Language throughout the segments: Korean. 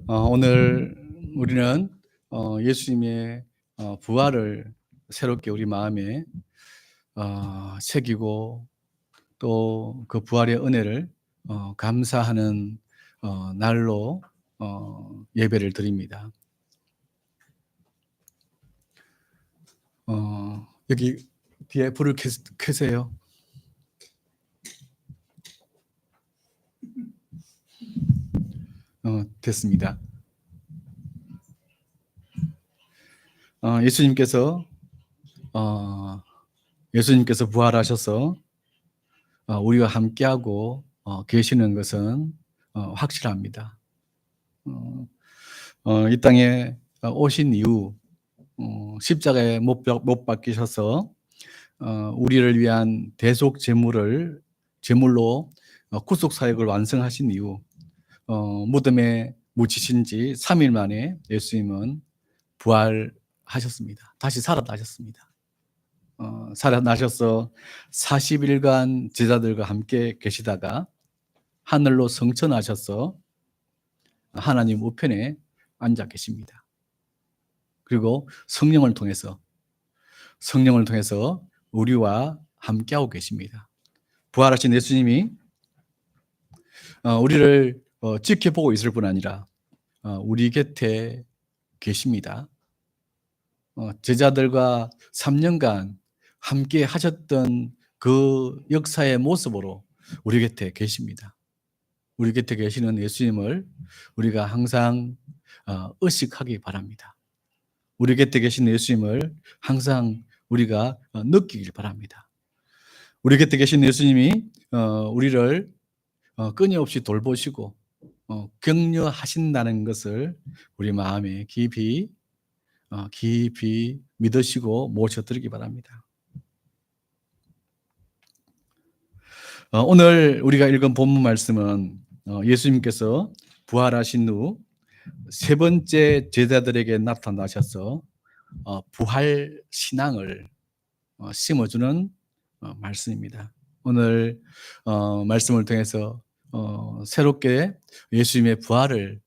오늘 우리는 예수님의 부활을 새롭게 우리 마음에 새기고 또 그 부활의 은혜를 감사하는 날로 예배를 드립니다. 여기 뒤에 불을 켜세요. 됐습니다. 예수님께서 부활하셔서 우리와 함께하고 계시는 것은 확실합니다. 이 땅에 오신 이후 십자가에 못 박히셔서 우리를 위한 대속 제물로 구속 사역을 완성하신 이후 무덤에 묻히신 지 3일 만에 예수님은 부활하셨습니다. 다시 살아나셨습니다. 살아나셔서 40일간 제자들과 함께 계시다가 하늘로 승천하셔서 하나님 우편에 앉아 계십니다. 그리고 성령을 통해서 우리와 함께하고 계십니다. 부활하신 예수님이 우리를 지켜보고 있을 뿐 아니라 우리 곁에 계십니다. 제자들과 3년간 함께 하셨던 그 역사의 모습으로 우리 곁에 계십니다. 우리 곁에 계시는 예수님을 우리가 항상 의식하기 바랍니다. 우리 곁에 계신 예수님을 항상 우리가 느끼길 바랍니다. 우리 곁에 계신 예수님이 우리를 끊임없이 돌보시고 격려하신다는 것을 우리 마음에 깊이 믿으시고 모셔드리기 바랍니다. 오늘 우리가 읽은 본문 말씀은 예수님께서 부활하신 후 세 번째 제자들에게 나타나셔서 부활 신앙을 심어주는 말씀입니다. 오늘 말씀을 통해서 새롭게 예수님의 부활을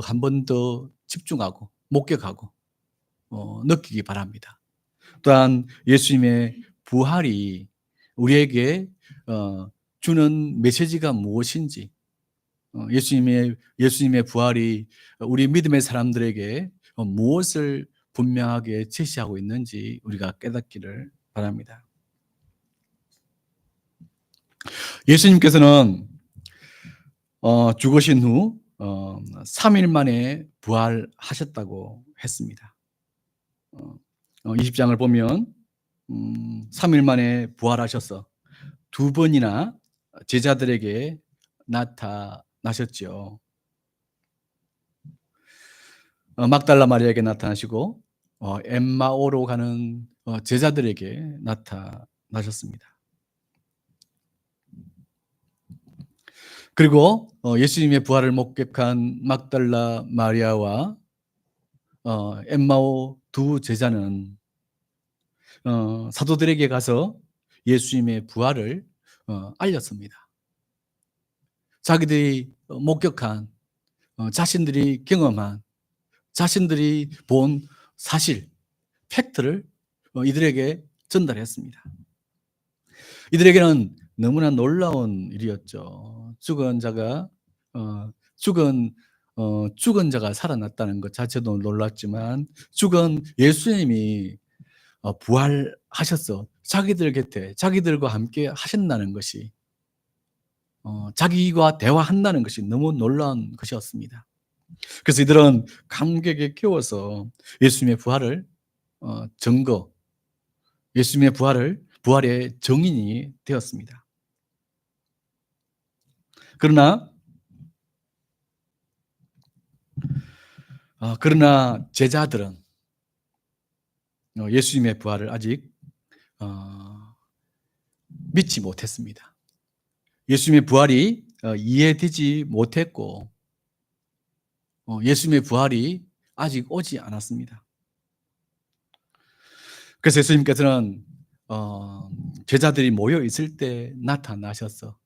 한 번 더 집중하고 목격하고 느끼기 바랍니다. 또한 예수님의 부활이 우리에게 주는 메시지가 무엇인지, 예수님의 부활이 우리 믿음의 사람들에게 무엇을 분명하게 제시하고 있는지 우리가 깨닫기를 바랍니다. 예수님께서는 죽으신 후 3일 만에 부활하셨다고 했습니다. 20장을 보면 3일 만에 부활하셔서 두 번이나 제자들에게 나타나셨죠. 막달라 마리아에게 나타나시고 엠마오로 가는 제자들에게 나타나셨습니다. 그리고 예수님의 부활을 목격한 막달라 마리아와 엠마오 두 제자는 사도들에게 가서 예수님의 부활을 알렸습니다. 자기들이 목격한, 자신들이 경험한, 자신들이 본 사실, 팩트를 이들에게 전달했습니다. 이들에게는 너무나 놀라운 일이었죠. 죽은 자가 살아났다는 것 자체도 놀랐지만 죽은 예수님이 부활하셔서 자기들 곁에 자기들과 함께 하신다는 것이, 자기와 대화한다는 것이 너무 놀라운 것이었습니다. 그래서 이들은 감격에 겨워서 예수님의 부활을 예수님의 부활의 증인이 되었습니다. 그러나 제자들은 예수님의 부활을 아직 믿지 못했습니다. 예수님의 부활이 이해되지 못했고 예수님의 부활이 아직 오지 않았습니다. 그래서 예수님께서는 제자들이 모여 있을 때 나타나셔서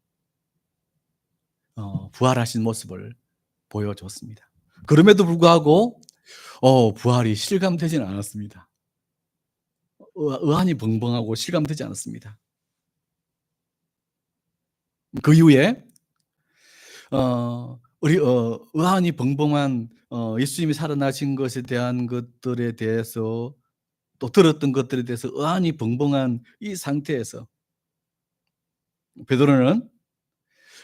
부활하신 모습을 보여줬습니다. 그럼에도 불구하고 부활이 실감되지는 않았습니다. 의안이 벙벙하고 실감되지 않았습니다. 그 이후에 의안이 벙벙한 예수님이 살아나신 것에 대한 것들에 대해서, 또 들었던 것들에 대해서 의안이 벙벙한 이 상태에서 베드로는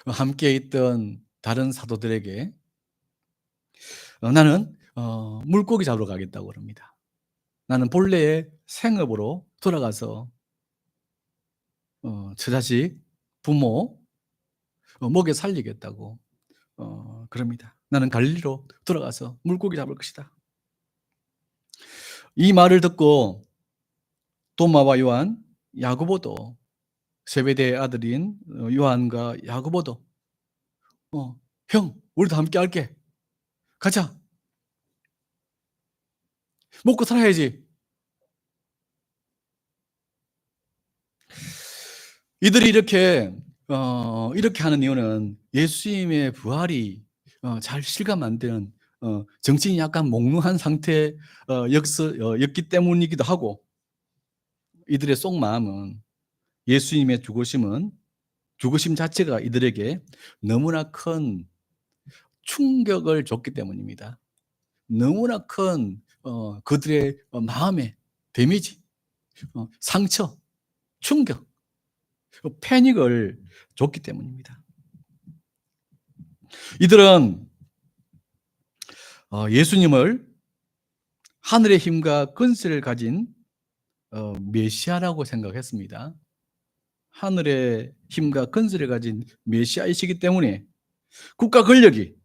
함께 있던 다른 사도들에게 나는 물고기 잡으러 가겠다고 그럽니다. 나는 본래의 생업으로 돌아가서 처자식, 부모 먹여 살리겠다고 그럽니다. 나는 갈릴리로 돌아가서 물고기 잡을 것이다. 이 말을 듣고 도마와 요한, 야고보도, 세베대의 아들인 요한과 야고보도 형, 우리도 함께 할게. 가자. 먹고 살아야지. 이들이 이렇게 하는 이유는 예수님의 부활이 잘 실감 안 되는, 정신이 약간 몽롱한 상태였기 때문이기도 하고, 이들의 속마음은 예수님의 죽으심 자체가 이들에게 너무나 큰 충격을 줬기 때문입니다. 너무나 큰 그들의 마음의 데미지, 상처, 충격, 패닉을 줬기 때문입니다. 이들은 예수님을 하늘의 힘과 권세를 가진 메시아라고 생각했습니다. 하늘의 힘과 권세를 가진 메시아이시기 때문에 국가 권력이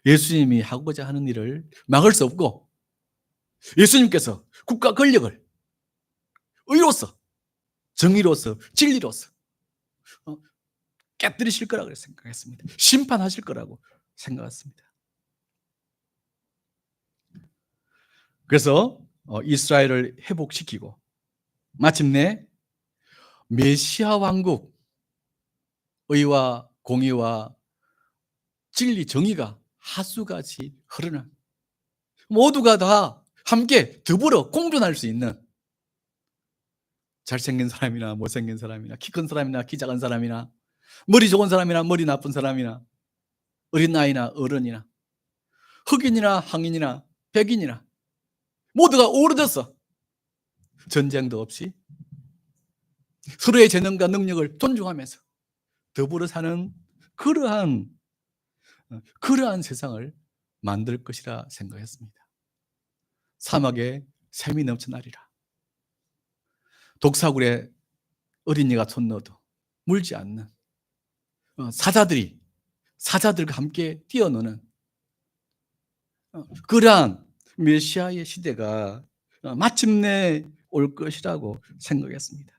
예수님이 하고자 하는 일을 막을 수 없고, 예수님께서 국가 권력을 의로서, 정의로서, 진리로서 깨뜨리실 거라고 생각했습니다. 심판하실 거라고 생각했습니다. 그래서 이스라엘을 회복시키고 마침내 메시아 왕국, 의와 공의와 진리, 정의가 하수같이 흐르는, 모두가 다 함께 더불어 공존할 수 있는, 잘생긴 사람이나 못생긴 사람이나 키 큰 사람이나 키 작은 사람이나 머리 좋은 사람이나 머리 나쁜 사람이나 어린 아이나 어른이나 흑인이나 황인이나 백인이나 모두가 어우러져서 전쟁도 없이 서로의 재능과 능력을 존중하면서 더불어 사는 그러한 세상을 만들 것이라 생각했습니다. 사막에 샘이 넘쳐나리라. 독사굴에 어린이가 손 넣어도 물지 않는, 사자들과 함께 뛰어노는 그러한 메시아의 시대가 마침내 올 것이라고 생각했습니다.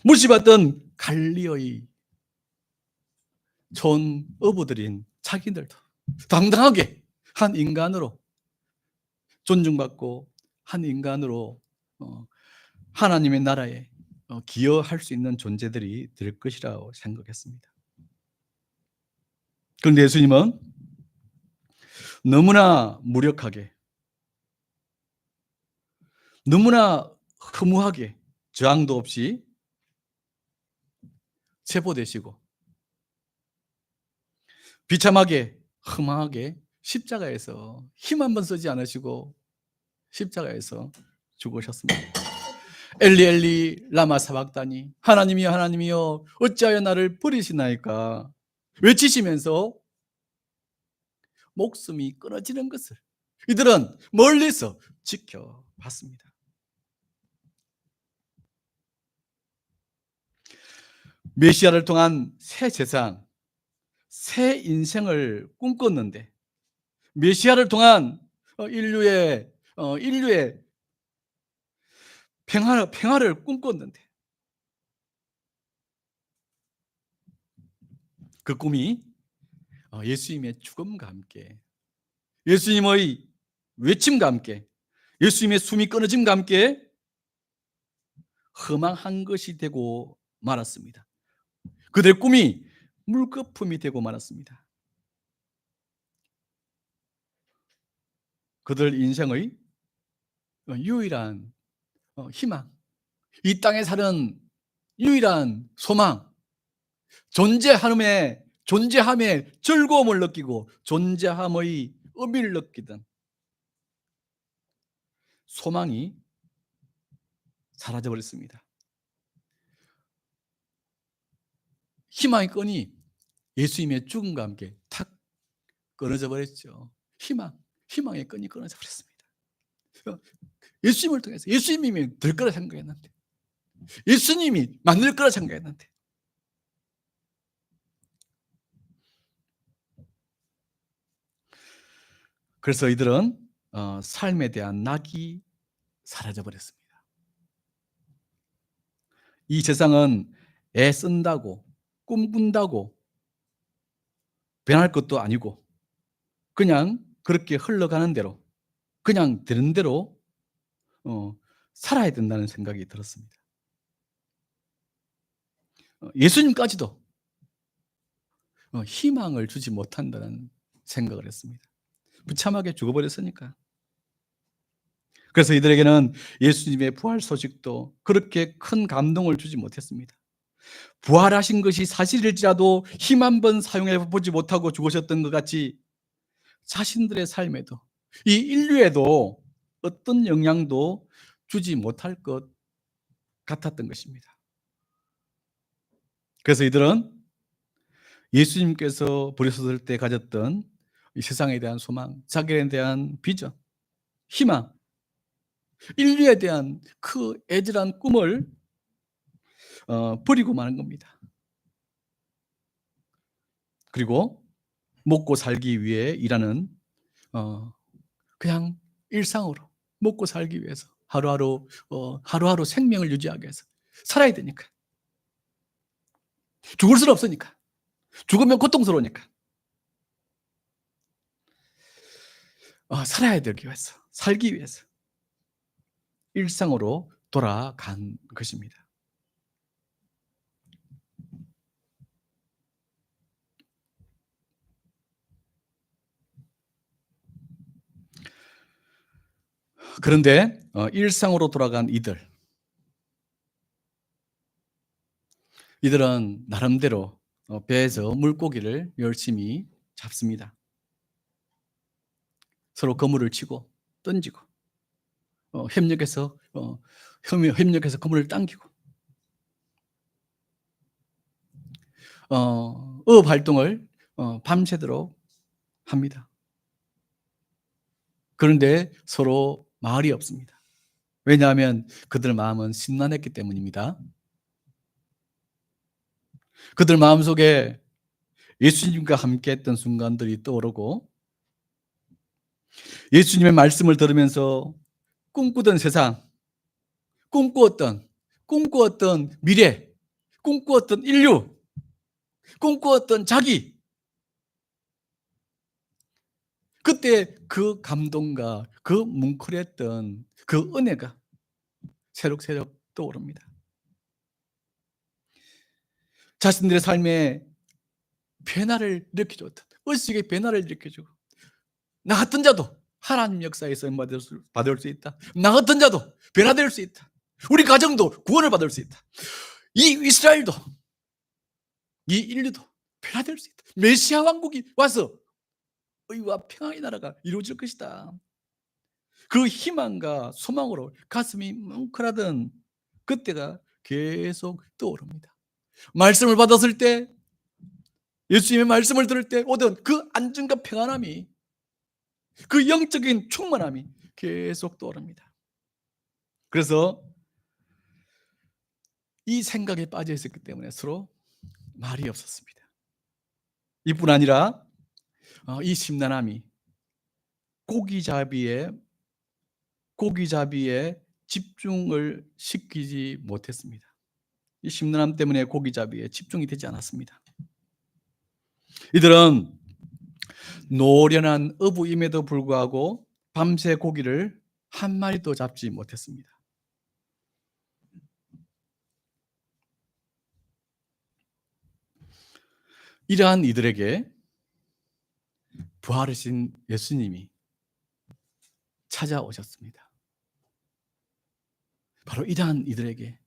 무시받던 갈리의 촌 어부들인 자기들도 당당하게 한 인간으로 존중받고 한 인간으로 하나님의 나라에 기여할 수 있는 존재들이 될 것이라고 생각했습니다. 그런데 예수님은 너무나 무력하게, 너무나 허무하게, 저항도 없이 체포되시고 비참하게, 험하게 십자가에서 힘 한 번 쓰지 않으시고 십자가에서 죽으셨습니다. 엘리 엘리 라마 사박다니, 하나님이여 하나님이여 어찌하여 나를 버리시나이까 외치시면서 목숨이 끊어지는 것을 이들은 멀리서 지켜봤습니다. 메시아를 통한 새 세상, 새 인생을 꿈꿨는데, 메시아를 통한 인류의 평화를 꿈꿨는데, 그 꿈이 예수님의 죽음과 함께, 예수님의 외침과 함께, 예수님의 숨이 끊어짐과 함께 허망한 것이 되고 말았습니다. 그들의 꿈이 물거품이 되고 말았습니다. 그들 인생의 유일한 희망, 이 땅에 사는 유일한 소망, 존재함의 즐거움을 느끼고 존재함의 의미를 느끼던 소망이 사라져 버렸습니다. 희망의 끈이 예수님의 죽음과 함께 탁 끊어져 버렸죠. 희망의 끈이 끊어져 버렸습니다. 예수님을 통해서 예수님이 될 거라 생각했는데, 예수님이 만들 거라 생각했는데, 그래서 이들은 삶에 대한 낙이 사라져 버렸습니다. 이 세상은 애쓴다고 꿈꾼다고 변할 것도 아니고 그냥 그렇게 흘러가는 대로, 그냥 되는 대로 살아야 된다는 생각이 들었습니다. 예수님까지도 희망을 주지 못한다는 생각을 했습니다. 비참하게 죽어버렸으니까. 그래서 이들에게는 예수님의 부활 소식도 그렇게 큰 감동을 주지 못했습니다. 부활하신 것이 사실일지라도 힘 한 번 사용해 보지 못하고 죽으셨던 것 같이 자신들의 삶에도, 이 인류에도 어떤 영향도 주지 못할 것 같았던 것입니다. 그래서 이들은 예수님께서 부르셨을 때 가졌던 이 세상에 대한 소망, 자기에 대한 비전, 희망, 인류에 대한 그 애절한 꿈을 버리고 마는 겁니다. 그리고 먹고 살기 위해 일하는 그냥 일상으로 먹고 살기 위해서 하루하루 생명을 유지하기 위해서 살아야 되니까, 죽을 수는 없으니까, 죽으면 고통스러우니까 살아야 되기 위해서, 살기 위해서 일상으로 돌아간 것입니다. 그런데 일상으로 돌아간 이들은 나름대로 배에서 물고기를 열심히 잡습니다. 서로 그물을 치고 던지고 협력해서 그물을 당기고 어업 활동을 밤새도록 합니다. 그런데 서로 말이 없습니다. 왜냐하면 그들 마음은 심란했기 때문입니다. 그들 마음속에 예수님과 함께 했던 순간들이 떠오르고 예수님의 말씀을 들으면서 꿈꾸던 세상, 꿈꾸었던 미래, 꿈꾸었던 인류, 꿈꾸었던 자기, 그때 그 감동과 그 뭉클했던 그 은혜가 새록새록 떠오릅니다. 자신들의 삶에 변화를 일으켜줬던, 의식의 변화를 일으켜주고, 나 같은 자도 하나님 역사에 쓰임 받을 수 있다. 나 같은 자도 변화될 수 있다. 우리 가정도 구원을 받을 수 있다. 이 이스라엘도, 이 인류도 변화될 수 있다. 메시아 왕국이 와서 의와 평안의 나라가 이루어질 것이다. 그 희망과 소망으로 가슴이 뭉클하던 그때가 계속 떠오릅니다. 말씀을 받았을 때, 예수님의 말씀을 들을 때 오던 그 안정과 평안함이, 그 영적인 충만함이 계속 떠오릅니다. 그래서 이 생각에 빠져 있었기 때문에 서로 말이 없었습니다. 이뿐 아니라 이 심란함이 고기잡이에 집중을 시키지 못했습니다. 이 심란함 때문에 고기잡이에 집중이 되지 않았습니다. 이들은 노련한 어부임에도 불구하고 밤새 고기를 한 마리도 잡지 못했습니다. 이러한 이들에게 부활하신 예수님이 찾아오셨습니다. 바로 이러한 이들에게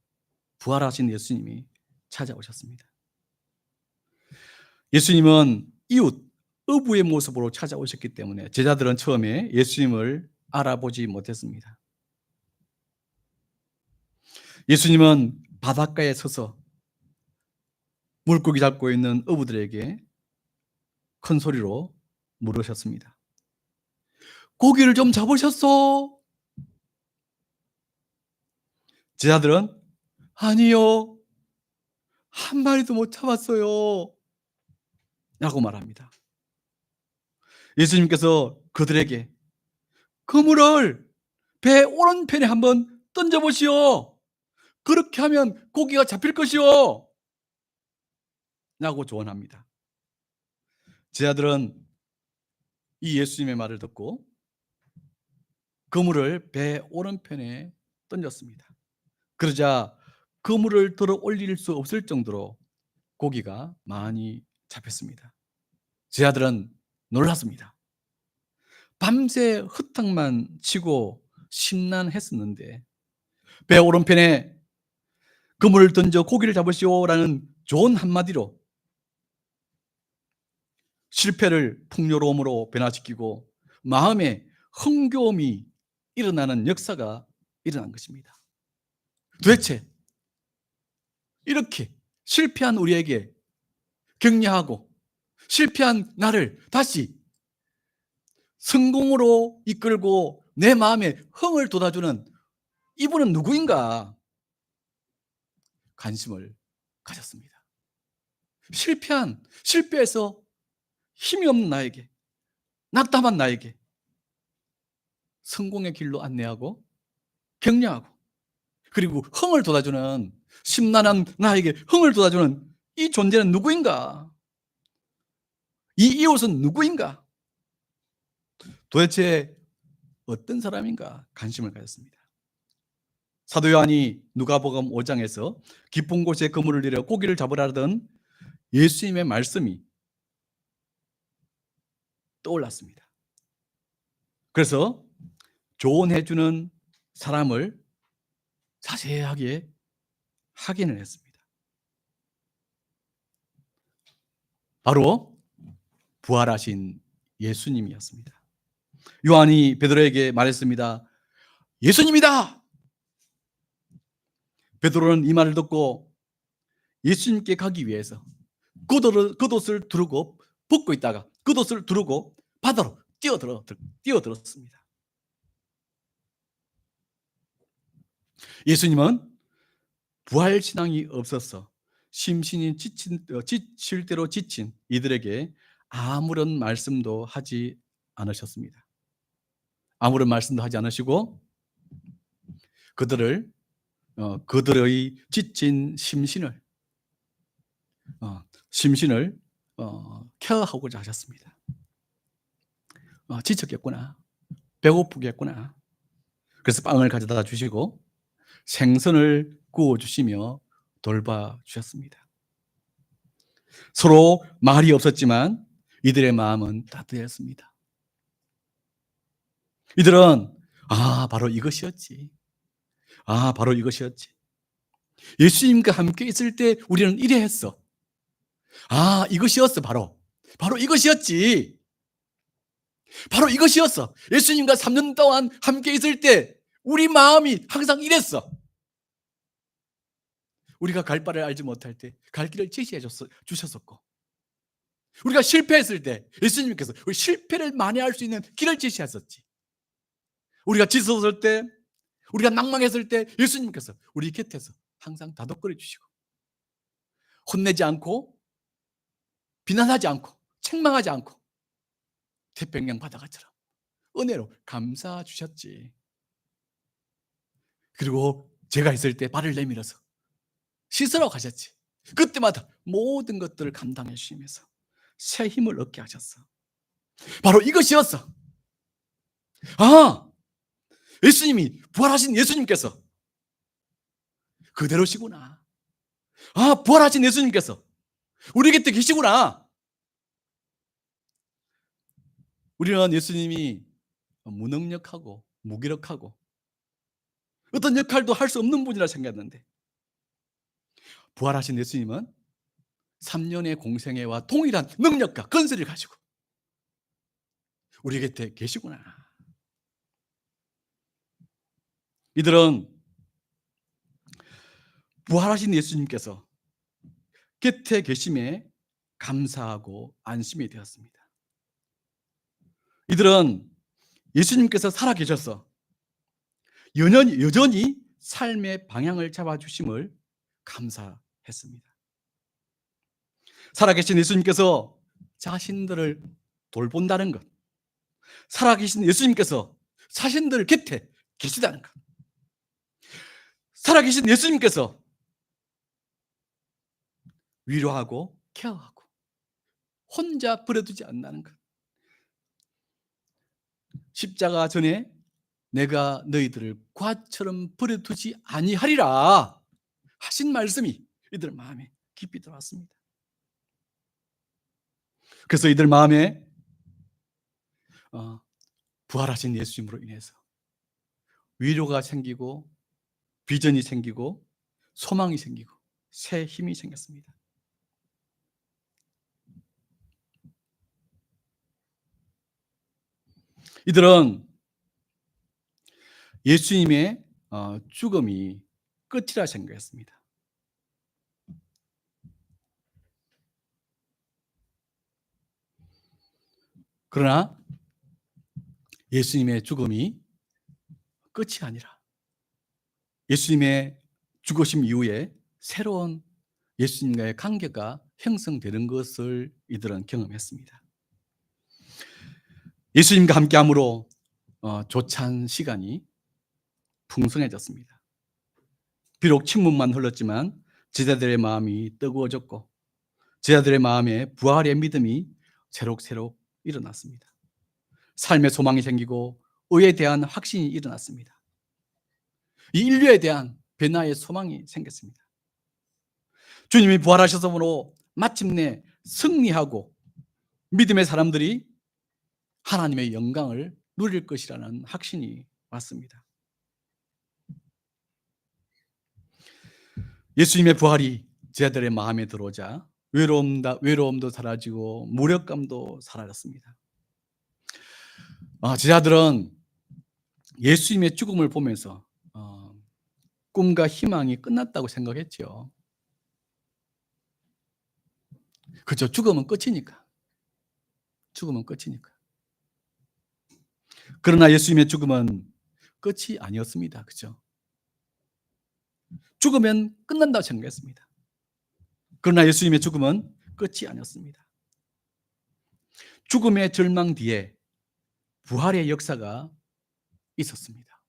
부활하신 예수님이 찾아오셨습니다. 예수님은 이웃, 어부의 모습으로 찾아오셨기 때문에 제자들은 처음에 예수님을 알아보지 못했습니다. 예수님은 바닷가에 서서 물고기 잡고 있는 어부들에게 큰 소리로 물으셨습니다. 고기를 좀 잡으셨어? 제자들은 아니요, 한 마리도 못 잡았어요 라고 말합니다. 예수님께서 그들에게 그물을 배 오른편에 한번 던져보시오. 그렇게 하면 고기가 잡힐 것이오 라고 조언합니다. 제자들은 이 예수님의 말을 듣고 그물을 배 오른편에 던졌습니다. 그러자 그물을 들어 올릴 수 없을 정도로 고기가 많이 잡혔습니다. 제자들은 놀랐습니다. 밤새 흙탕만 치고 심란했었는데 배 오른편에 그물을 던져 고기를 잡으시오라는 좋은 한마디로 실패를 풍요로움으로 변화시키고 마음에 흥겨움이 일어나는 역사가 일어난 것입니다. 도대체 이렇게 실패한 우리에게 격려하고 실패한 나를 다시 성공으로 이끌고 내 마음에 흥을 돋아주는 이분은 누구인가 관심을 가졌습니다. 실패해서 힘이 없는 나에게, 낙담한 나에게 성공의 길로 안내하고 격려하고 그리고 흥을 돋아주는, 심란한 나에게 흥을 돋아주는 이 존재는 누구인가? 이 이웃은 누구인가? 도대체 어떤 사람인가 관심을 가졌습니다. 사도 요한이 누가복음 5장에서 깊은 곳에 그물을 내려 고기를 잡으라던 예수님의 말씀이 떠올랐습니다. 그래서 조언해주는 사람을 자세하게 확인을 했습니다. 바로 부활하신 예수님이었습니다. 요한이 베드로에게 말했습니다. 예수님이다! 베드로는 이 말을 듣고 예수님께 가기 위해서 겉옷을 두르고 벗고 있다가 겉옷을 두르고 바다로 뛰어들었습니다. 예수님은 부활신앙이 없어서 심신이 지칠 대로 지친 이들에게 아무런 말씀도 하지 않으셨습니다. 아무런 말씀도 하지 않으시고 그들의 지친 심신을 케어하고자 하셨습니다. 지쳤겠구나, 배고프겠구나. 그래서 빵을 가져다 주시고 생선을 구워주시며 돌봐주셨습니다. 서로 말이 없었지만 이들의 마음은 따뜻했습니다. 이들은 바로 이것이었지. 바로 이것이었지. 예수님과 함께 있을 때 우리는 이래 했어. 이것이었어. 바로 이것이었지. 바로 이것이었어. 예수님과 3년 동안 함께 있을 때 우리 마음이 항상 이랬어. 우리가 갈 바를 알지 못할 때 갈 길을 제시해 주셨었고, 우리가 실패했을 때 예수님께서 우리 실패를 만회할 수 있는 길을 제시하셨지. 우리가 지쳤을 때, 우리가 낭망했을 때 예수님께서 우리 곁에서 항상 다독거려 주시고 혼내지 않고 비난하지 않고 책망하지 않고 태평양 바다가처럼 은혜로 감싸 주셨지. 그리고 제가 있을 때 발을 내밀어서 씻으러 가셨지. 그때마다 모든 것들을 감당해 주시면서 새 힘을 얻게 하셨어. 바로 이것이었어. 예수님이, 부활하신 예수님께서 그대로시구나. 부활하신 예수님께서 우리 곁에 계시구나. 우리는 예수님이 무능력하고 무기력하고 어떤 역할도 할 수 없는 분이라 생각했는데, 부활하신 예수님은 3년의 공생애와 동일한 능력과 건설을 가지고 우리 곁에 계시구나. 이들은 부활하신 예수님께서 곁에 계심에 감사하고 안심이 되었습니다. 이들은 예수님께서 살아계셔서 여전히 삶의 방향을 잡아주심을 감사했습니다. 살아계신 예수님께서 자신들을 돌본다는 것, 살아계신 예수님께서 자신들 곁에 계시다는 것, 살아계신 예수님께서 위로하고 케어하고 혼자 버려두지 않는다는 것, 십자가 전에 내가 너희들을 과처럼 버려두지 아니하리라 하신 말씀이 이들 마음에 깊이 들어왔습니다. 그래서 이들 마음에 부활하신 예수님으로 인해서 위로가 생기고 비전이 생기고 소망이 생기고 새 힘이 생겼습니다. 이들은 예수님의 죽음이 끝이라 생각했습니다. 그러나 예수님의 죽음이 끝이 아니라 예수님의 죽으심 이후에 새로운 예수님과의 관계가 형성되는 것을 이들은 경험했습니다. 예수님과 함께함으로 조찬 시간이 풍성해졌습니다. 비록 침묵만 흘렀지만 제자들의 마음이 뜨거워졌고 제자들의 마음에 부활의 믿음이 새록새록 일어났습니다. 삶의 소망이 생기고 의에 대한 확신이 일어났습니다. 이 인류에 대한 변화의 소망이 생겼습니다. 주님이 부활하셔서므로 마침내 승리하고 믿음의 사람들이 하나님의 영광을 누릴 것이라는 확신이 왔습니다. 예수님의 부활이 제자들의 마음에 들어오자 외로움도 사라지고 무력감도 사라졌습니다. 제자들은 예수님의 죽음을 보면서 꿈과 희망이 끝났다고 생각했죠. 그렇죠. 죽음은 끝이니까. 그러나 예수님의 죽음은 끝이 아니었습니다. 그렇죠? 죽으면 끝난다고 생각했습니다. 그러나 예수님의 죽음은 끝이 아니었습니다. 죽음의 절망 뒤에 부활의 역사가 있었습니다.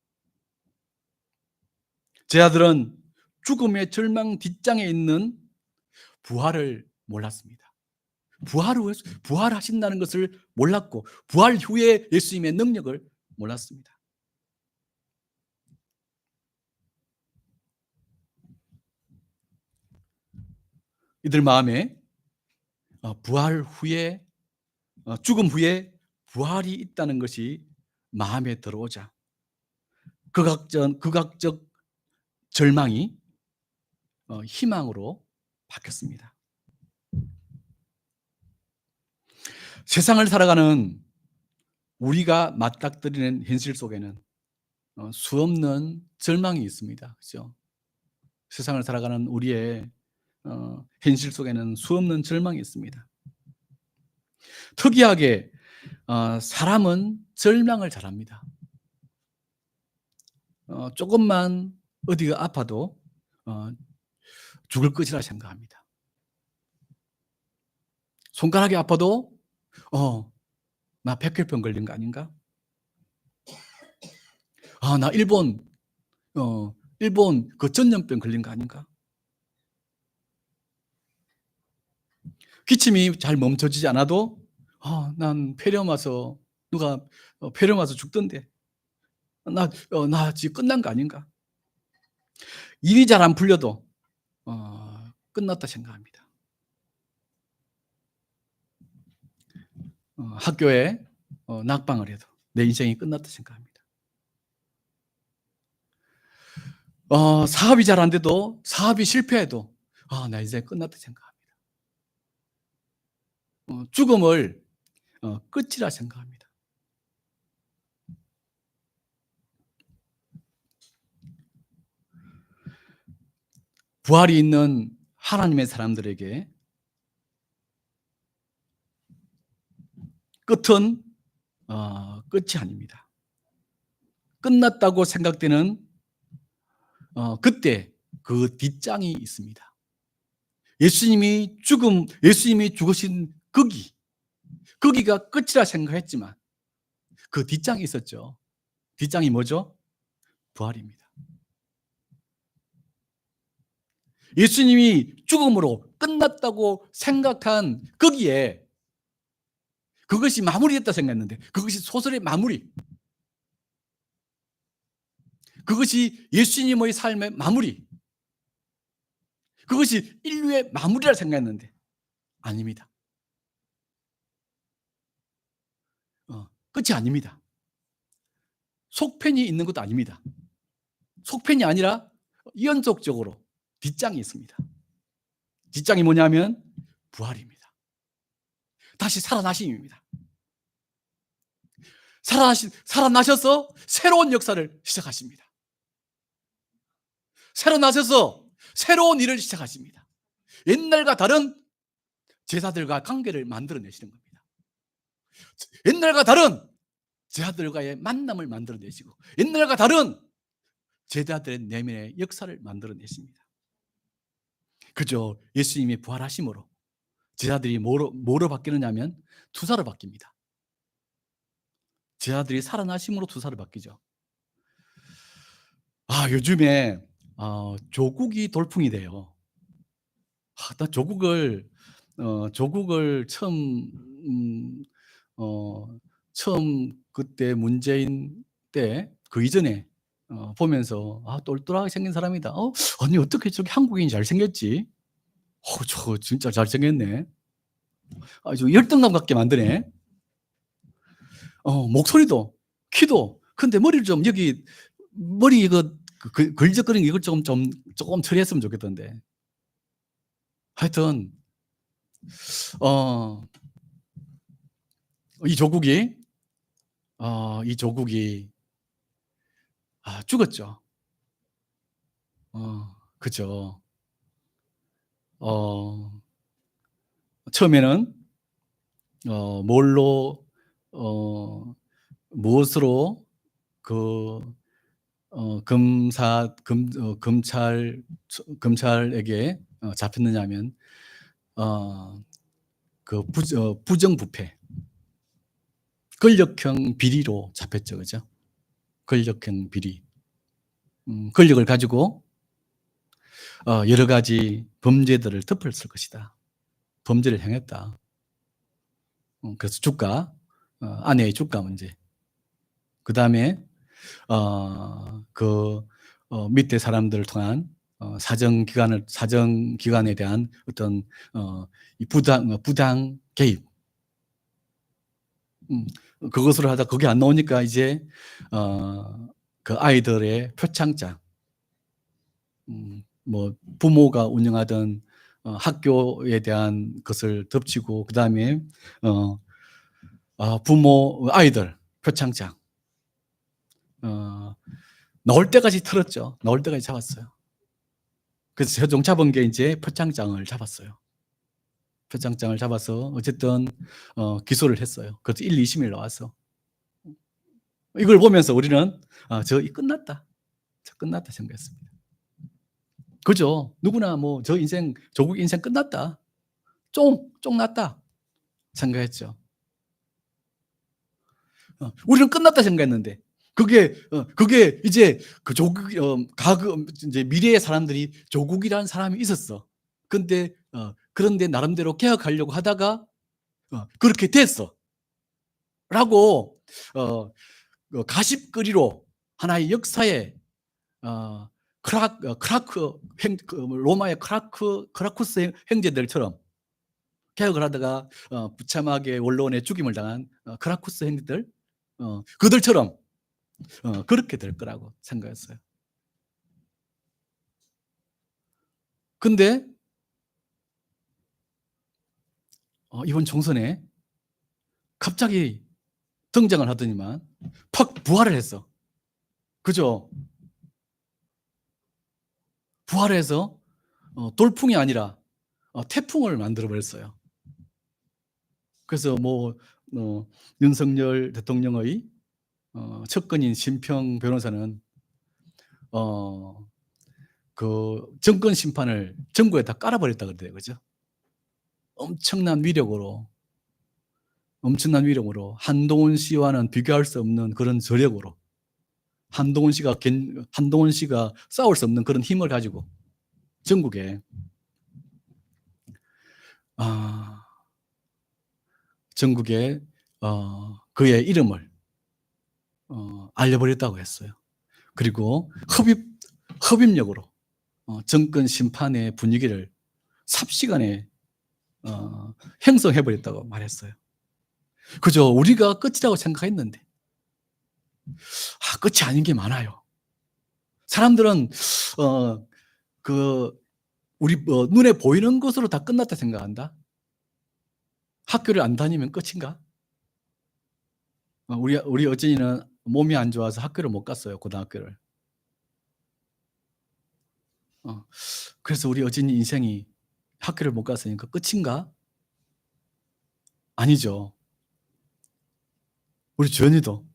제자들은 죽음의 뒷장에 있는 부활을 몰랐습니다. 부활하신다는 것을 몰랐고 부활 후에 예수님의 능력을 몰랐습니다. 이들 마음에 죽음 후에 부활이 있다는 것이 마음에 들어오자 극악적 절망이 희망으로 바뀌었습니다. 세상을 살아가는 우리가 맞닥뜨리는 현실 속에는 수없는 절망이 있습니다. 그렇죠? 세상을 살아가는 우리의 현실 속에는 수없는 절망이 있습니다. 특이하게 사람은 절망을 잘합니다. 조금만 어디가 아파도 죽을 것이라 생각합니다. 손가락이 아파도 나 백혈병 걸린 거 아닌가? 나 일본 그 전염병 걸린 거 아닌가? 기침이 잘 멈춰지지 않아도 난 폐렴 와서 누가 폐렴 와서 죽던데 나 지금 끝난 거 아닌가? 일이 잘 안 풀려도 끝났다 생각합니다. 학교에 낙방을 해도 내 인생이 끝났다 생각합니다. 사업이 잘 안 돼도, 사업이 실패해도 나 이제 끝났다 생각합니다. 죽음을 끝이라 생각합니다. 부활이 있는 하나님의 사람들에게 끝은 끝이 아닙니다. 끝났다고 생각되는 그때 그 뒷장이 있습니다. 예수님이 죽으신 거기가 끝이라 생각했지만 그 뒷장이 있었죠. 뒷장이 뭐죠? 부활입니다. 예수님이 죽음으로 끝났다고 생각한 거기에 그것이 마무리됐다 생각했는데, 그것이 소설의 마무리, 그것이 예수님의 삶의 마무리, 그것이 인류의 마무리라 생각했는데 아닙니다. 끝이 아닙니다. 속편이 있는 것도 아닙니다. 속편이 아니라 연속적으로 뒷장이 있습니다. 뒷장이 뭐냐면 부활입니다. 다시 살아나심입니다. 살아나셔서 새로운 역사를 시작하십니다. 살아나셔서 새로운 일을 시작하십니다. 옛날과 다른 제자들과 관계를 만들어내시는 겁니다. 옛날과 다른 제자들과의 만남을 만들어내시고, 옛날과 다른 제자들의 내면의 역사를 만들어내십니다. 그죠? 예수님이 부활하심으로 제자들이 뭐로 바뀌느냐면 투사로 바뀝니다. 제자들이 살아나심으로 투사로 바뀌죠. 요즘에 조국이 돌풍이 돼요. 나 조국을 처음 그때 문재인 때 그 이전에 보면서 똘똘하게 생긴 사람이다. 아니 어떻게 저렇게 한국인이 잘생겼지? 저 진짜 잘생겼네. 아주 열등감 갖게 만드네. 목소리도, 키도. 근데 머리를 좀 머리 이거 걸적거리는 이걸 조금 처리했으면 좋겠던데. 하여튼 어 이 조국이 죽었죠. 그죠. 처음에는 뭘로 무엇으로 그 검찰에게 잡혔느냐면 부정부패, 권력형 비리로 잡혔죠. 그죠? 권력형 비리. 권력을 가지고 여러 가지 범죄들을 덮었을 것이다. 범죄를 행했다. 그래서 아내의 주가 문제. 그 다음에 밑에 사람들을 통한 사정기관에 대한 어떤 이 부당 개입. 그것을 하다 그게 안 나오니까 이제 그 아이들의 표창장, 뭐 부모가 운영하던 학교에 대한 것을 덮치고, 그 다음에 아이들 표창장 나올 때까지 틀었죠. 나올 때까지 잡았어요. 그래서 최종 잡은 게 이제 표창장을 잡았어요. 표창장을 잡아서 어쨌든 기소를 했어요. 그래서 1, 2심일 나와서. 이걸 보면서 우리는 끝났다. 끝났다 생각했습니다. 그죠? 누구나 뭐 조국 인생 끝났다. 쫑났다 생각했죠. 우리는 끝났다 생각했는데 그게 이제 그 조국 이제 미래의 사람들이 조국이라는 사람이 있었어. 그런데 나름대로 개혁하려고 하다가 그렇게 됐어. 라고 가십거리로 하나의 역사의 로마의 크라쿠스 형제들처럼 개혁을 하다가 부참하게 원로원의 죽임을 당한 크라쿠스 형제들, 그들처럼 그렇게 될 거라고 생각했어요. 근데 이번 총선에 갑자기 등장을 하더니만 팍 부활을 했어. 그죠? 부활을 해서 돌풍이 아니라 태풍을 만들어 버렸어요. 그래서 윤석열 대통령의 측근인 심평 변호사는 어 그 정권 심판을 전국에다 깔아 버렸다 그러대요. 그죠? 엄청난 위력으로, 엄청난 위력으로 한동훈 씨와는 비교할 수 없는 그런 저력으로 한동훈 씨가 싸울 수 없는 그런 힘을 가지고 전국에 아 전국에 그의 이름을 알려버렸다고 했어요. 그리고 흡입력으로 정권 심판의 분위기를 삽시간에 형성해 버렸다고 말했어요. 그죠? 우리가 끝이라고 생각했는데 끝이 아닌 게 많아요. 사람들은 우리 눈에 보이는 것으로 다 끝났다 생각한다. 학교를 안 다니면 끝인가? 우리 어진이는 몸이 안 좋아서 학교를 못 갔어요. 고등학교를. 그래서 우리 어진이 인생이 학교를 못 갔으니까 끝인가? 아니죠. 우리 주연이도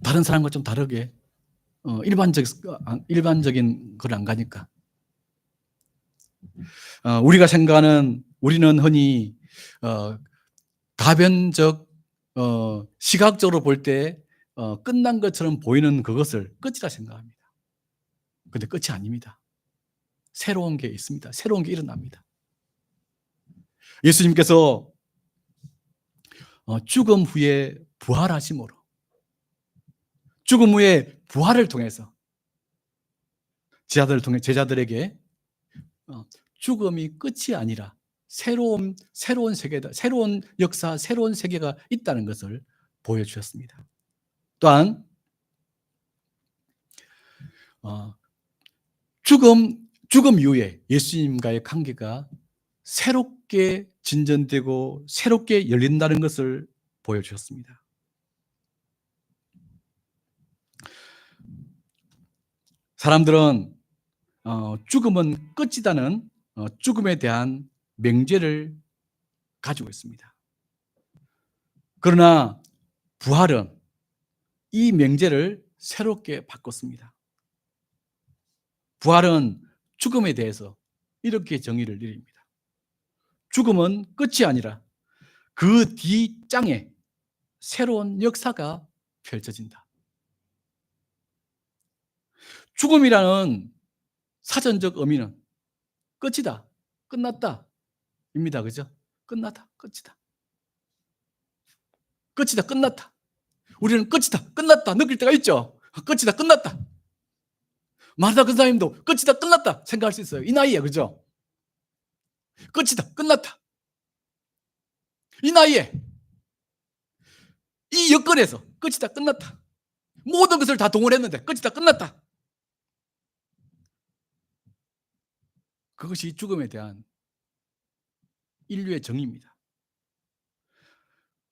다른 사람과 좀 다르게 일반적인 걸 안 가니까. 우리는 흔히 다변적 시각적으로 볼 때 끝난 것처럼 보이는 그것을 끝이라 생각합니다. 근데 끝이 아닙니다. 새로운 게 있습니다. 새로운 게 일어납니다. 예수님께서 죽음 후에 부활하심으로, 죽음 후에 부활을 통해서 제자들에게 죽음이 끝이 아니라 새로운 세계다, 새로운 역사, 새로운 세계가 있다는 것을 보여주셨습니다. 또한 죽음 이후에 예수님과의 관계가 새롭게 진전되고 새롭게 열린다는 것을 보여주셨습니다. 사람들은 죽음은 끝이다는 죽음에 대한 맹죄를 가지고 있습니다. 그러나 부활은 이 맹죄를 새롭게 바꿨습니다. 부활은 죽음에 대해서 이렇게 정의를 내립니다. 죽음은 끝이 아니라 그 뒷장에 새로운 역사가 펼쳐진다. 죽음이라는 사전적 의미는 끝이다, 끝났다 입니다. 그죠? 끝났다, 끝이다. 끝이다, 끝났다. 우리는 끝이다, 끝났다 느낄 때가 있죠. 끝이다, 끝났다. 마르다 근사님도 끝이다, 끝났다 생각할 수 있어요. 이 나이에. 그죠? 끝이다, 끝났다. 이 나이에, 이 여건에서 끝이다, 끝났다. 모든 것을 다 동원했는데 끝이다, 끝났다. 그것이 죽음에 대한 인류의 정의입니다.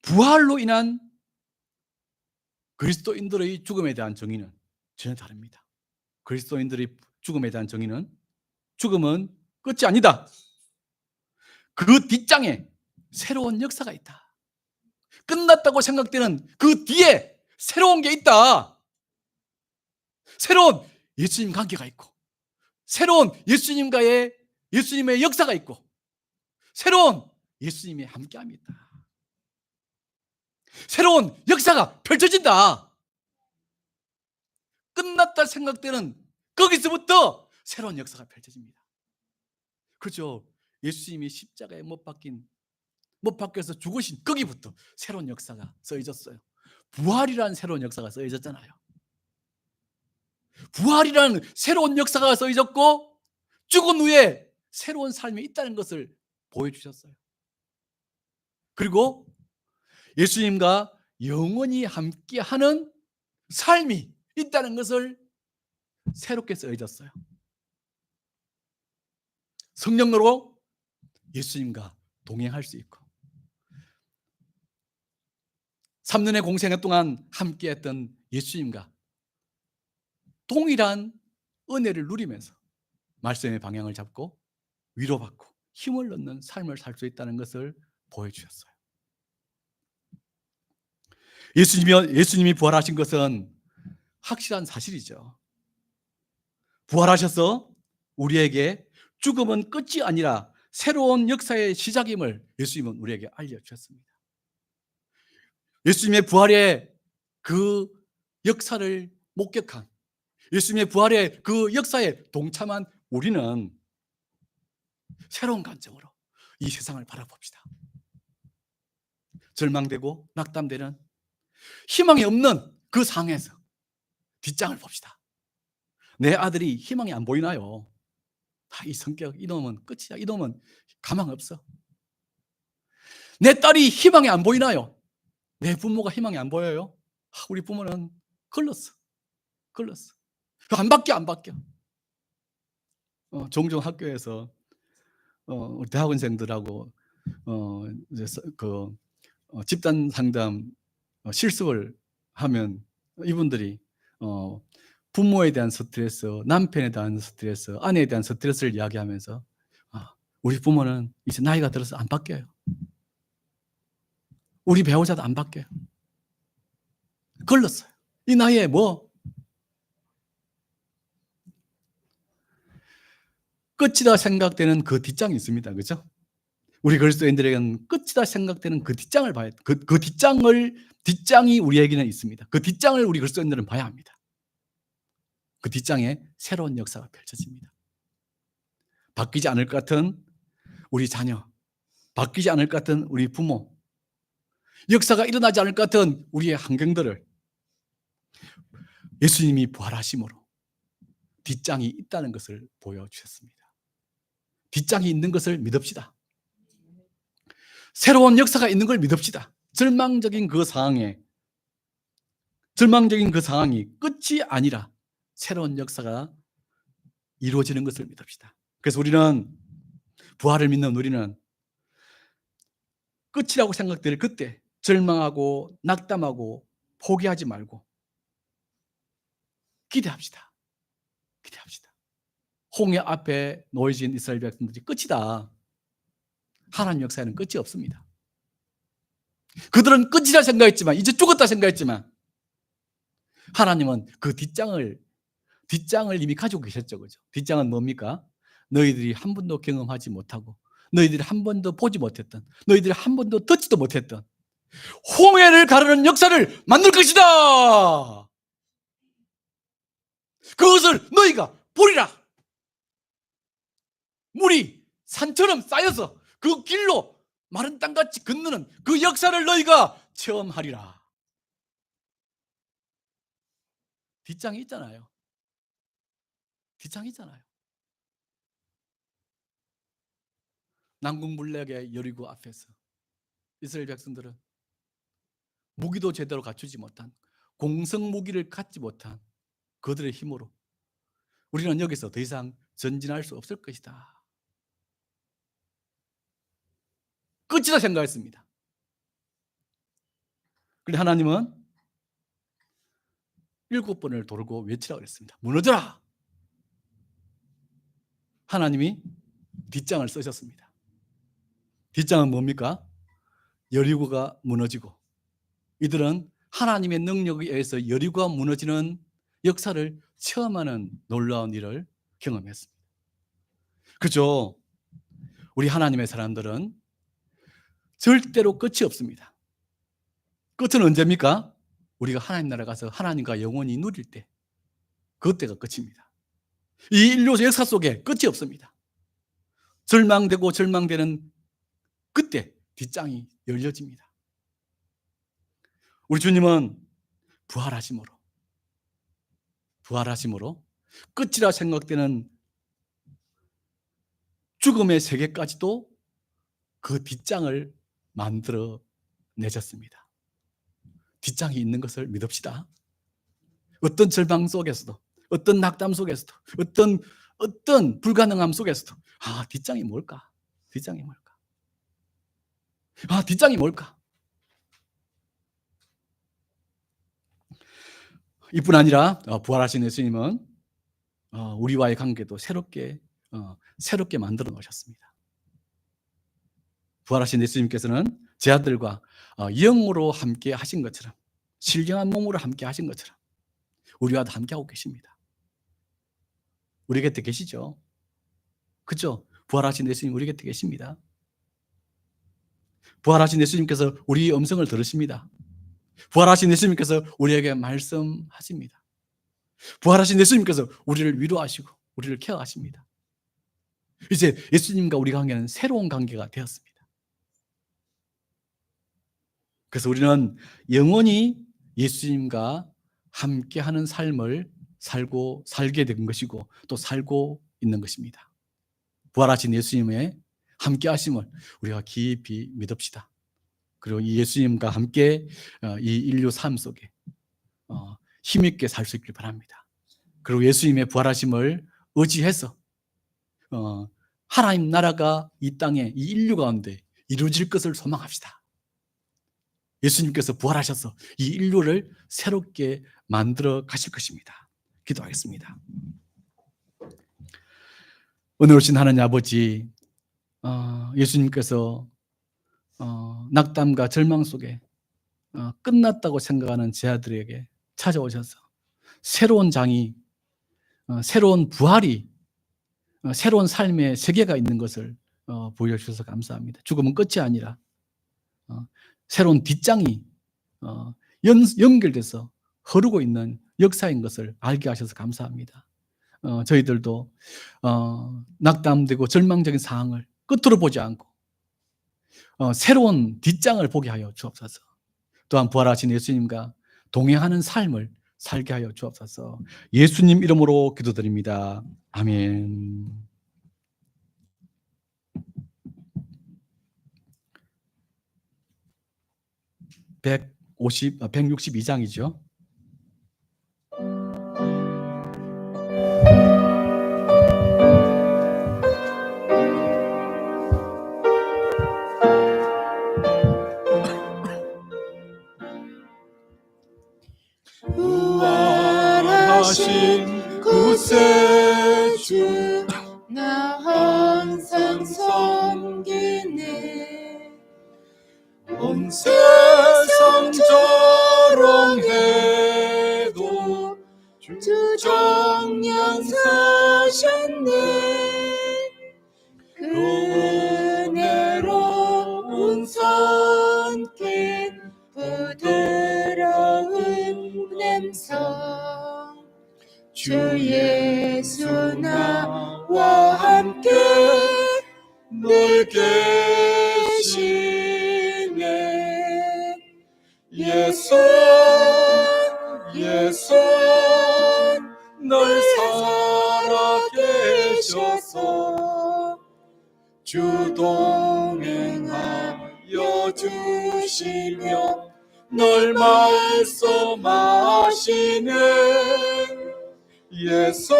부활로 인한 그리스도인들의 죽음에 대한 정의는 전혀 다릅니다. 그리스도인들의 죽음에 대한 정의는 죽음은 끝이 아니다. 그 뒷장에 새로운 역사가 있다. 끝났다고 생각되는 그 뒤에 새로운 게 있다. 새로운 예수님 관계가 있고, 새로운 예수님의 역사가 있고, 새로운 예수님의 함께함이 있다. 새로운 역사가 펼쳐진다. 끝났다 생각되는 거기서부터 새로운 역사가 펼쳐집니다. 그렇죠. 예수님이 십자가에 못 박혀서 죽으신 거기부터 새로운 역사가 써있었어요. 부활이라는 새로운 역사가 써있었잖아요. 부활이라는 새로운 역사가 써있었고 죽은 후에 새로운 삶이 있다는 것을 보여주셨어요. 그리고 예수님과 영원히 함께하는 삶이 있다는 것을 새롭게 써졌어요. 성령으로 예수님과 동행할 수 있고 3년의 공생애 동안 함께했던 예수님과 동일한 은혜를 누리면서 말씀의 방향을 잡고 위로받고 힘을 얻는 삶을 살 수 있다는 것을 보여주셨어요. 예수님이 부활하신 것은 확실한 사실이죠. 부활하셔서 우리에게 죽음은 끝이 아니라 새로운 역사의 시작임을 예수님은 우리에게 알려주셨습니다. 예수님의 부활의 그 역사를 목격한, 예수님의 부활의 그 역사에 동참한 우리는 새로운 관점으로 이 세상을 바라봅시다. 절망되고 낙담되는 희망이 없는 그 상황에서 뒷장을 봅시다. 내 아들이 희망이 안 보이나요? 이 성격, 이놈은 끝이야. 이놈은 가망 없어. 내 딸이 희망이 안 보이나요? 내 부모가 희망이 안 보여요? 우리 부모는 글렀어. 안 바뀌어. 종종 학교에서 우리 대학원생들하고 이제 집단 상담 실습을 하면 이분들이 부모에 대한 스트레스, 남편에 대한 스트레스, 아내에 대한 스트레스를 이야기하면서 우리 부모는 이제 나이가 들어서 안 바뀌어요. 우리 배우자도 안 바뀌어요. 걸렀어요. 이 나이에 뭐 끝이다 생각되는 그 뒷장이 있습니다. 그렇죠? 우리 그리스도인들에게는 끝이다 생각되는 그 뒷장을 봐야 돼. 그 뒷장이 우리에게는 있습니다. 그 뒷장을 우리 그리스도인들은 봐야 합니다. 그 뒷장에 새로운 역사가 펼쳐집니다. 바뀌지 않을 것 같은 우리 자녀, 바뀌지 않을 것 같은 우리 부모, 역사가 일어나지 않을 것 같은 우리의 환경들을 예수님이 부활하심으로 뒷장이 있다는 것을 보여주셨습니다. 뒷장이 있는 것을 믿읍시다. 새로운 역사가 있는 걸 믿읍시다. 절망적인 그 상황이 끝이 아니라 새로운 역사가 이루어지는 것을 믿읍시다. 그래서 우리는 부활을 믿는 우리는 끝이라고 생각될 그때 절망하고 낙담하고 포기하지 말고 기대합시다. 홍해 앞에 놓여진 이스라엘 백성들이 끝이다. 하나님 역사에는 끝이 없습니다. 그들은 끝이라 생각했지만, 이제 죽었다 생각했지만 하나님은 그 뒷장을 이미 가지고 계셨죠. 그죠? 뒷장은 뭡니까? 너희들이 한 번도 경험하지 못하고 너희들이 한 번도 보지 못했던, 너희들이 한 번도 듣지도 못했던 홍해를 가르는 역사를 만들 것이다. 그것을 너희가 보리라. 물이 산처럼 쌓여서 그 길로 마른 땅같이 건너는 그 역사를 너희가 체험하리라. 뒷장이 있잖아요. 난국물렉의 여리고 앞에서 이스라엘 백성들은 무기도 제대로 갖추지 못한, 공성 무기를 갖지 못한 그들의 힘으로 우리는 여기서 더 이상 전진할 수 없을 것이다. 끝이다 생각했습니다. 그런데 하나님은 7번을 돌고 외치라고 그랬습니다. 무너져라. 하나님이 뒷장을 쓰셨습니다. 뒷장은 뭡니까? 여리고가 무너지고 이들은 하나님의 능력에 의해서 여리고가 무너지는 역사를 체험하는 놀라운 일을 경험했습니다. 그죠? 우리 하나님의 사람들은 절대로 끝이 없습니다. 끝은 언제입니까? 우리가 하나님 나라 가서 하나님과 영원히 누릴 때, 그때가 끝입니다. 이 인류 역사 속에 끝이 없습니다. 절망되는 그때 뒷장이 열려집니다. 우리 주님은 부활하심으로 끝이라 생각되는 죽음의 세계까지도 그 뒷장을 만들어 내셨습니다. 뒷장이 있는 것을 믿읍시다. 어떤 절망 속에서도, 어떤 낙담 속에서도, 어떤 불가능함 속에서도 뒷장이 뭘까? 뒷장이 뭘까? 뒷장이 뭘까? 이뿐 아니라 부활하신 예수님은 우리와의 관계도 새롭게 만들어 놓으셨습니다. 부활하신 예수님께서는 제 아들과 영으로 함께 하신 것처럼, 신령한 몸으로 함께 하신 것처럼 우리와도 함께하고 계십니다. 우리 곁에 계시죠? 그렇죠? 부활하신 예수님 우리 곁에 계십니다. 부활하신 예수님께서 우리의 음성을 들으십니다. 부활하신 예수님께서 우리에게 말씀하십니다. 부활하신 예수님께서 우리를 위로하시고 우리를 케어하십니다. 이제 예수님과 우리 관계는 새로운 관계가 되었습니다. 그래서 우리는 영원히 예수님과 함께하는 삶을 살게 된 것이고 또 살고 있는 것입니다. 부활하신 예수님의 함께하심을 우리가 깊이 믿읍시다. 그리고 이 예수님과 함께 이 인류 삶 속에 힘있게 살 수 있길 바랍니다. 그리고 예수님의 부활하심을 의지해서 하나님 나라가 이 땅에 이 인류 가운데 이루어질 것을 소망합시다. 예수님께서 부활하셔서 이 인류를 새롭게 만들어 가실 것입니다. 기도하겠습니다. 오늘 오신 하나님 아버지, 예수님께서 낙담과 절망 속에 끝났다고 생각하는 제 아들에게 찾아오셔서 새로운 장이, 새로운 부활이, 새로운 삶의 세계가 있는 것을 보여주셔서 감사합니다. 죽음은 끝이 아니라 새로운 뒷장이 연결돼서 흐르고 있는 역사인 것을 알게 하셔서 감사합니다. 저희들도 낙담되고 절망적인 상황을 끝으로 보지 않고 새로운 뒷장을 보게 하여 주옵소서. 또한 부활하신 예수님과 동행하는 삶을 살게 하여 주옵소서. 예수님 이름으로 기도드립니다. 아멘. 162장이죠. 부활하신 구세주 나 항상 섬기네. 온 세상 조롱해도 주 정령 사셨네. 그 은혜로운 손길 부드러운 냄성 주 예수 나와 함께 늘 계시네. 예수 널 살아계셔서 주 동행하여 주시며 널 말씀하시네. 예수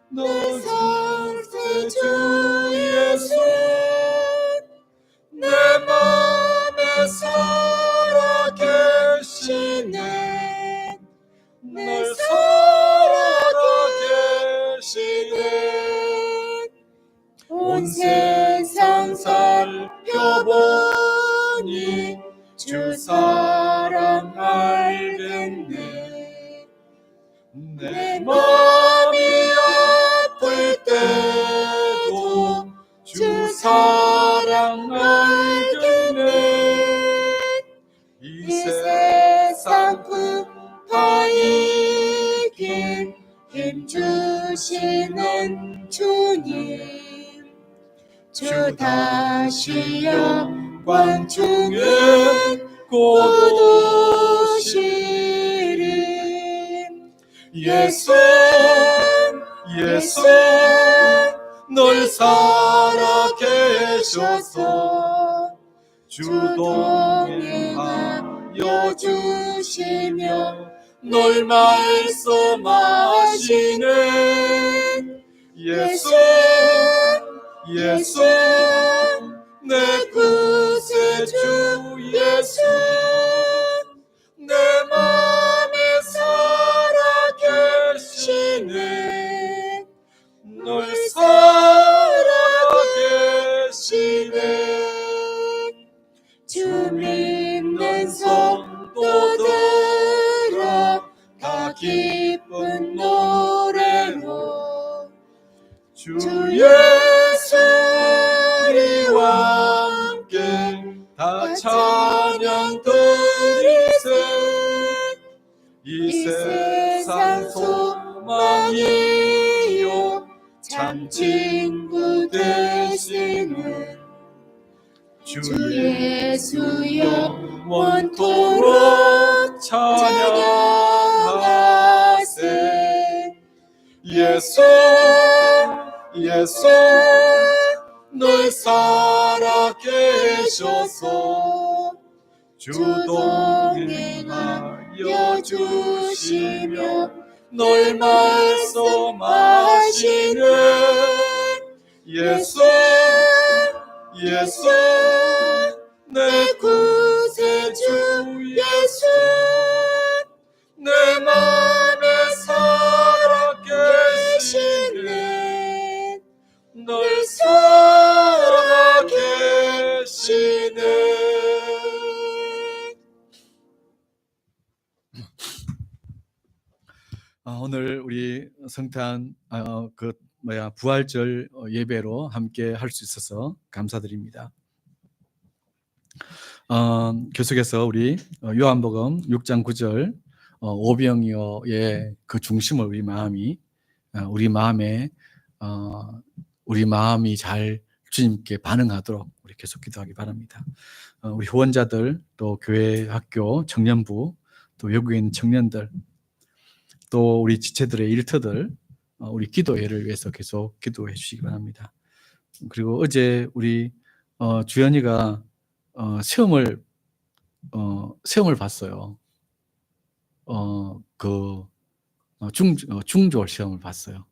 너 성세주 예수 내 맘에 살아계시네. 널 살아계시네. 온 세상 살펴보니 주 사랑 알겠네. 내 맘이 아플 때도 주 사랑 알겠네. 이 세상 풍파 이길 힘 주시는 주님 주 다시 영광 중에 곧 오시리. 예수 널 살아계셔서 주 동행하여 여주시며 널 말씀하시는 예수 예수 내 구세주 예수 내 맘에 살아계시네 널 살아계시네 주 믿는 성도들아 다 기쁜 노래로 주 예수 우리와 함께 다 찬양 드리세 이 세상 소망이요 참 친구 되시는 주 예수 영원토록 찬양하세 예수 예수 널 살아계셔서 주 동행하여 주시며 널 말씀하시는 예수 예수 내 구세주 예수 내 맘에 살아계시네 널 살아계시네 오늘 우리 성탄 부활절 예배로 함께 할 수 있어서 감사드립니다. 계속해서 우리 요한복음 6장 9절 오병이어의 그 중심을 우리 마음이 잘 주님께 반응하도록 우리 계속 기도하기 바랍니다. 우리 후원자들 또 교회 학교 청년부 또 외국인 청년들 또 우리 지체들의 일터들 우리 기도회를 위해서 계속 기도해 주시기 바랍니다. 그리고 어제 우리 주연이가 시험을 봤어요. 중졸 시험을 봤어요.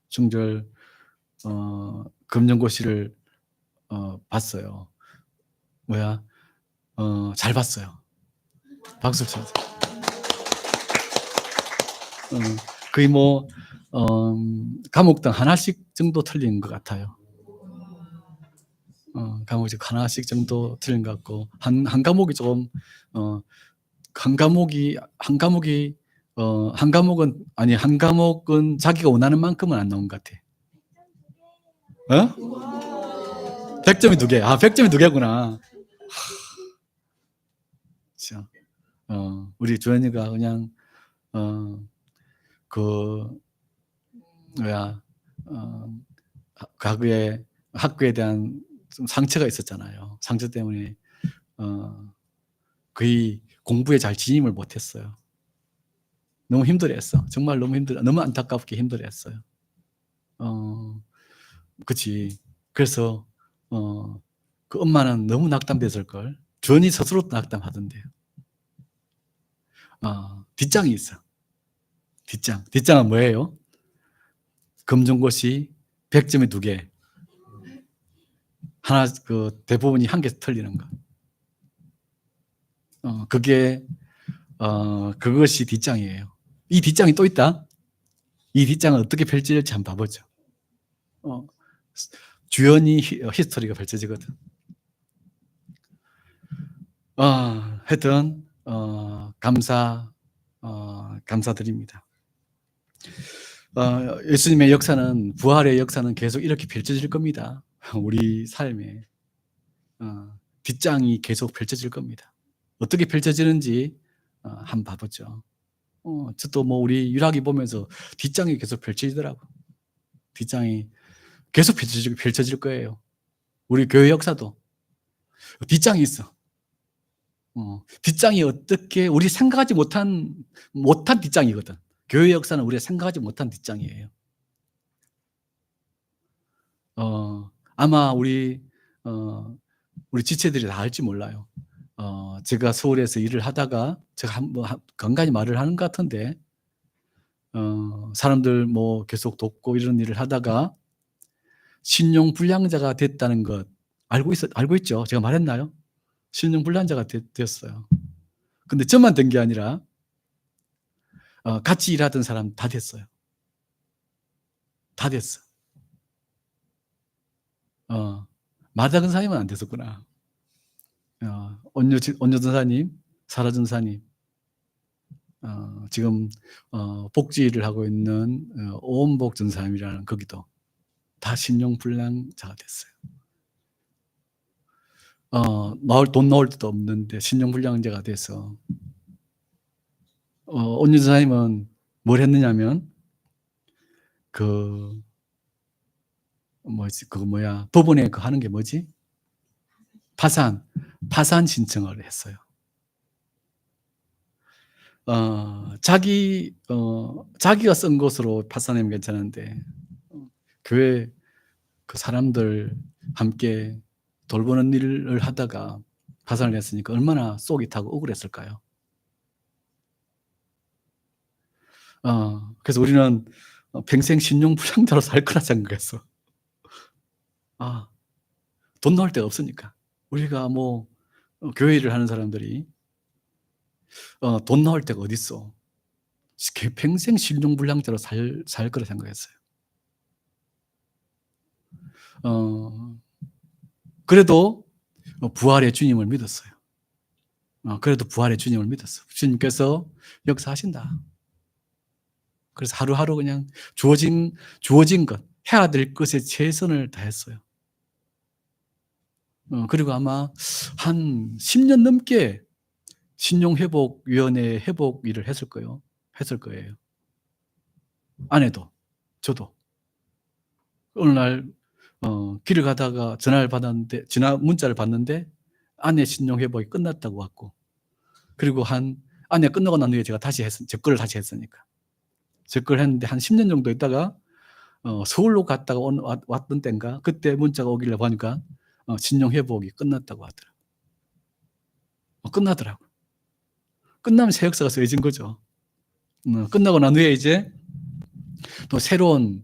중졸 검정고시를 봤어요. 잘 봤어요. 박수 쳐주세요. 거의 과목당 하나씩 정도 틀린 것 같아요. 과목이 하나씩 정도 틀린 것 같고 한 과목이 조금 한 과목은 자기가 원하는 만큼은 안 나온 것 같아. 100점이 2개. 100점이 2개구나. 자, 우리 주연이가 그냥 과거에 학교에 대한 좀 상처가 있었잖아요. 상처 때문에 거의 공부에 잘 진입을 못했어요. 너무 힘들어했어. 정말 너무 안타깝게 힘들어했어요. 그치. 그래서 그 엄마는 너무 낙담됐을 걸. 주연이 스스로도 낙담하던데요. 뒷장이 있어. 뒷장은 뭐예요? 검정고시 100점에 2개. 하나, 대부분이 한 개 틀리는 거. 그것이 뒷장이에요. 이 뒷장이 또 있다? 이 뒷장은 어떻게 펼쳐질지 한번 봐보죠. 주연이 히스토리가 펼쳐지거든. 하여튼, 감사드립니다. 예수님의 역사는, 부활의 역사는 계속 이렇게 펼쳐질 겁니다. 우리 삶에. 뒷장이 계속 펼쳐질 겁니다. 어떻게 펼쳐지는지 한번 봐보죠. 저도 우리 유락이 보면서 뒷장이 계속 펼쳐지더라고. 뒷장이 계속 펼쳐질 거예요. 우리 교회 역사도 뒷장이 있어. 뒷장이 어떻게 우리 생각하지 못한 뒷장이거든. 교회 역사는 우리가 생각하지 못한 뒷장이에요. 아마 우리 지체들이 다 알지 몰라요. 제가 서울에서 일을 하다가 제가 간간히 말을 하는 것 같은데 사람들 뭐 계속 돕고 이런 일을 하다가 신용불량자가 됐다는 것 알고 있죠? 제가 말했나요? 신용불량자가 됐어요. 근데 저만 된 게 아니라 같이 일하던 사람 다 됐어요. 다 됐어. 마다 근사님은 안 됐었구나. 온유 전사님, 사라 전사님, 지금 복지 일을 하고 있는 오은복 전사님이라는 거기도 다 신용불량자가 됐어요. 돈 나올 데도 없는데 신용불량자가 돼서 온유 전사님은 뭘 했느냐면 법원에 하는 게 뭐지? 파산 신청을 했어요. 자기가 쓴 것으로 파산하면 괜찮은데 교회 그 사람들 함께 돌보는 일을 하다가 파산을 했으니까 얼마나 속이 타고 억울했을까요? 그래서 우리는 평생 신용불량자로 살 거라 생각했어. 돈 나올 데가 없으니까. 우리가 교회 일을 하는 사람들이 돈 나올 데가 어딨어. 평생 신용불량자로 살 거라 생각했어요. 그래도 부활의 주님을 믿었어요. 그래도 부활의 주님을 믿었어. 주님께서 역사하신다. 그래서 하루하루 그냥 주어진 것, 해야 될 것에 최선을 다했어요. 그리고 아마 한 10년 넘게 신용회복위원회 회복 일을 했을 거예요. 아내도, 저도. 어느 날 길을 가다가 문자를 받는데 아내 신용회복이 끝났다고 왔고, 그리고 아내 끝나고 난 후에 제가 제 거를 다시 했으니까. 제 걸 했는데 한 10년 정도 있다가 서울로 갔다가 왔던 때인가 그때 문자가 오길래 보니까 신용회복이 끝났다고 하더라고요. 끝나더라고요. 끝나면 새 역사가 쓰여진 거죠. 끝나고 난 후에 이제 또 새로운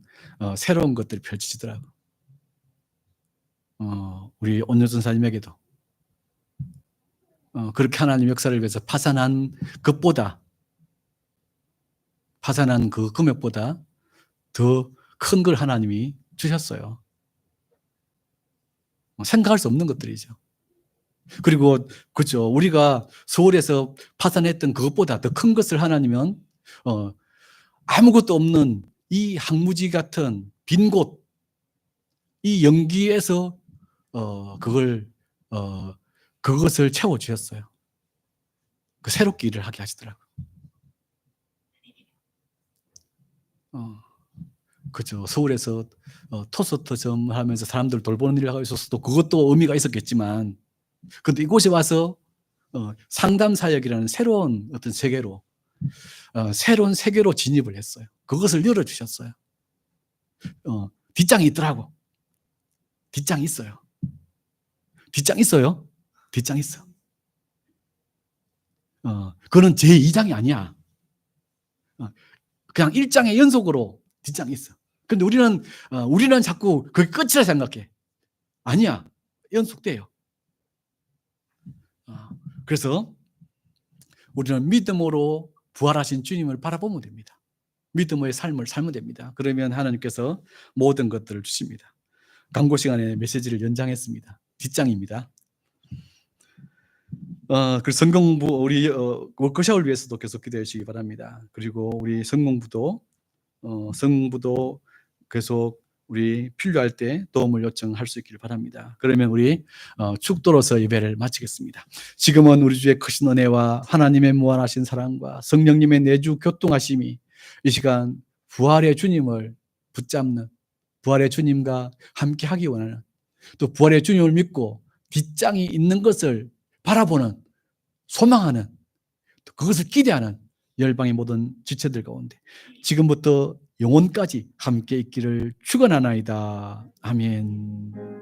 것들이 펼쳐지더라고요. 우리 온유 전사님에게도 그렇게 하나님 역사를 위해서 파산한 그 금액보다 더 큰 걸 하나님이 주셨어요. 생각할 수 없는 것들이죠. 그리고 그렇죠. 우리가 서울에서 파산했던 그것보다 더 큰 것을 하나님은 아무것도 없는 이 항무지 같은 빈 곳, 이 연기에서 그것을 채워 주셨어요. 새롭게 일을 하게 하시더라고요. 그죠. 서울에서 토스트점 하면서 사람들 돌보는 일을 하고 있었어도 그것도 의미가 있었겠지만, 근데 이곳에 와서 상담 사역이라는 새로운 어떤 세계로 진입을 했어요. 그것을 열어주셨어요. 뒷장이 있더라고. 뒷장이 있어요. 뒷장 있어요. 뒷장 있어. 그거는 제2장이 아니야. 그냥 1장의 연속으로 뒷장이 있어. 근데 우리는 자꾸 그게 끝이라 생각해. 아니야. 연속돼요. 그래서 우리는 믿음으로 부활하신 주님을 바라보면 됩니다. 믿음의 삶을 살면 됩니다. 그러면 하나님께서 모든 것들을 주십니다. 광고 시간에 메시지를 연장했습니다. 뒷장입니다. 그 성공부 우리 워크숍을 위해서도 계속 기도해 주시기 바랍니다. 그리고 우리 성공부도 계속 우리 필요할 때 도움을 요청할 수 있기를 바랍니다. 그러면 우리 축도로서 예배를 마치겠습니다. 지금은 우리 주의 크신 은혜와 하나님의 무한하신 사랑과 성령님의 내주 교통하심이 이 시간 부활의 주님을 붙잡는, 부활의 주님과 함께 하기 원하는, 또 부활의 주님을 믿고 뒷장이 있는 것을 바라보는, 소망하는, 또 그것을 기대하는 열방의 모든 지체들 가운데 지금부터 영혼까지 함께 있기를 축원하나이다. 아멘.